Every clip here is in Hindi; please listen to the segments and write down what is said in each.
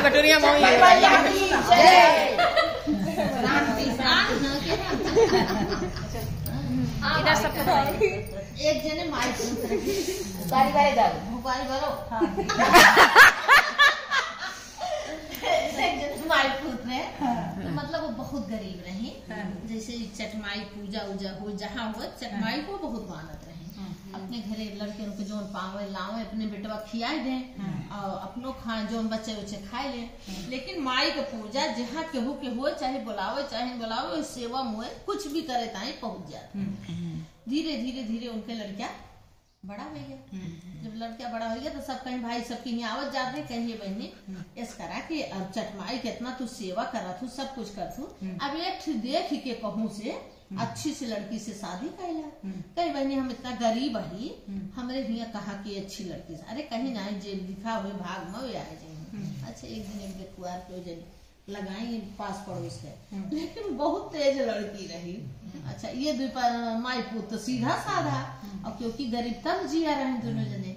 कटोरिया मोई इधर सब एक जने माइक बारी बारी जाओ भोपाल भरो माई पूत ने तो मतलब वो बहुत गरीब रही। जैसे चटमाई पूजा उजा हो जहाँ हो चटमाई को बहुत मानत रहे। अपने घरे लड़के उनके जो पावे लावे अपने बेटवा खियाए दे और अपनो खाए जो बच्चे उच्चे खाए ले। लेकिन माई का पूजा जहाँ केहू के हो चाहे बुलावे चाहे बुलावे सेवा मुए कुछ भी करे ताई पहुँच जाते। धीरे धीरे धीरे उनके लड़किया बड़ा हो गया। जब लड़किया बड़ा हो गया तो सब कहीं भाई सबकी यहाँ आवत जाते कहीं बहनी इस करा कि अब चटमाई कितना तू सेवा करा तू सब कुछ कर तू अब एक देख के कहूँ से अच्छी से लड़की से शादी कैला। कहीं बहनी हम इतना गरीब ही हमरे यहाँ कहा कि अच्छी लड़की से अरे कहीं ना जे लिखा हुए भाग में आ जाए। अच्छा एक दिन एक कुआर पे लगाई पास पड़ोस के लेकिन बहुत तेज लड़की रही। अच्छा ये माई पुत तो सीधा साधा और क्योंकि गरीब तब जिया रहे दोनों जने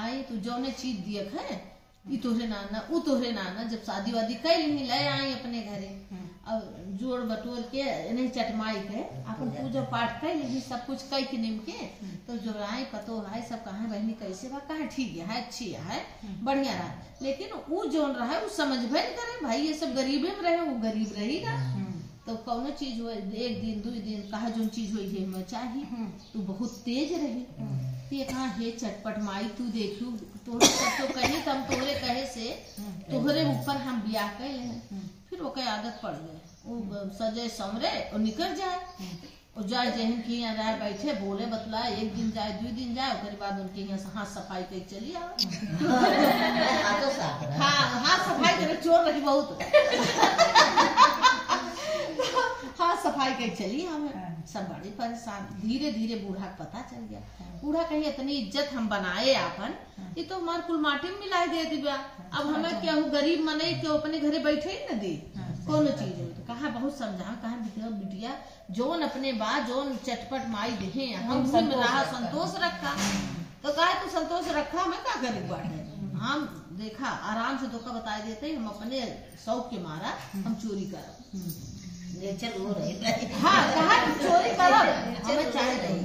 आई तू जो ने चीज दिया है ये तोहरे नाना वो तोहरे नाना जब शादी वादी कर ली ले आई अपने घरे और जोड़ बटोर के नहीं चटमाई के अपन पूजा पाठ कर ली सब कुछ कई के निम के तो जो राय पतो राय सब कहा बहनी कैसे बा कहा ठीक है अच्छी है बढ़िया रहा। लेकिन वो जो रहा वो समझ भर करे भाई ये सब गरीबे में रहे वो गरीब रहेगा तो कौनो चीज हो एक दिन दो दिन कहा जो चीज हो हमें चाहिए तू बहुत तेज रही ये कहा हे चटपट माई तू देखू तोहरे तो कहे तो हम तोहरे कहे से तोहरे ऊपर हम ब्याह कर ले फिर वो कई आदत पड़ गए वो सजे समरे और निकल जाए और जाए जहन की यहाँ रह बैठे बोले बतलाए एक दिन जाए दो दिन जाए उसके बाद उनके यहाँ हाथ सफाई कर चली आओ। हाँ हाथ सफाई करे चोर रही बहुत हाँ सफाई कर चली हमें सब बड़ी परेशान। धीरे धीरे बूढ़ा पता चल गया बूढ़ा कहीं इतनी इज्जत हम बनाए अपन ये तो हमारे कुल माटी में मिलाई दे दिया अब हमें क्या हूँ गरीब मने क्यों अपने घरे बैठे ही न दी कोनो चीज हो तो कहा बहुत समझा कहा बिटिया जोन अपने बाद जोन चटपट माई देहे हम रहा संतोष रखा तो कहा तू संतोष रखा हमें क्या गरीब बाटे हम देखा आराम से धोखा बता देते हम अपने शौक के मारा हम चोरी कर हाँ कहा चोरी करो हमें चाहे रही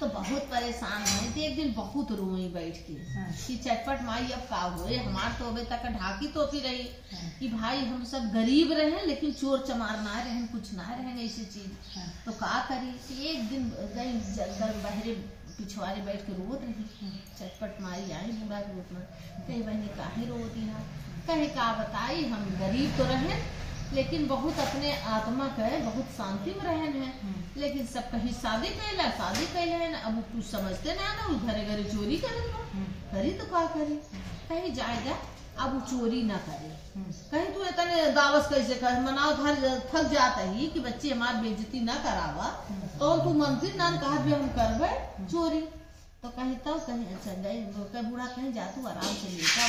तो बहुत परेशान है। तो एक दिन बहुत रोई बैठ के कि चटपट माई अब का हुए हमार तो अभी तक ढाकी तोपी रही कि भाई हम सब गरीब रहे लेकिन चोर चमार ना रहे कुछ ना रहे ऐसी चीज तो का करी। एक दिन गई बहरे पिछवाड़े बैठ के रोत रही चटपट माई आई बूढ़ा के रूप में कहीं बहनी काहे रोती है कहे का बताई हम गरीब तो रहे लेकिन बहुत अपने आत्मा के बहुत शांति में रहन है लेकिन सब कहीं शादी कैला अब तू समझते ना घरे घरे चोरी करे करी तो का करी कहीं जाएगा अब चोरी ना करे कहीं तू इतने दावस कैसे कर मनाओ थक जाता ही कि बच्चे हमारी बेइज्जती ना करावा तो तू मंत्री नान कहा भी हम करबे चोरी तो कहीं तब कहीं अच्छा गए बूढ़ा कहीं जा तू आराम से लेता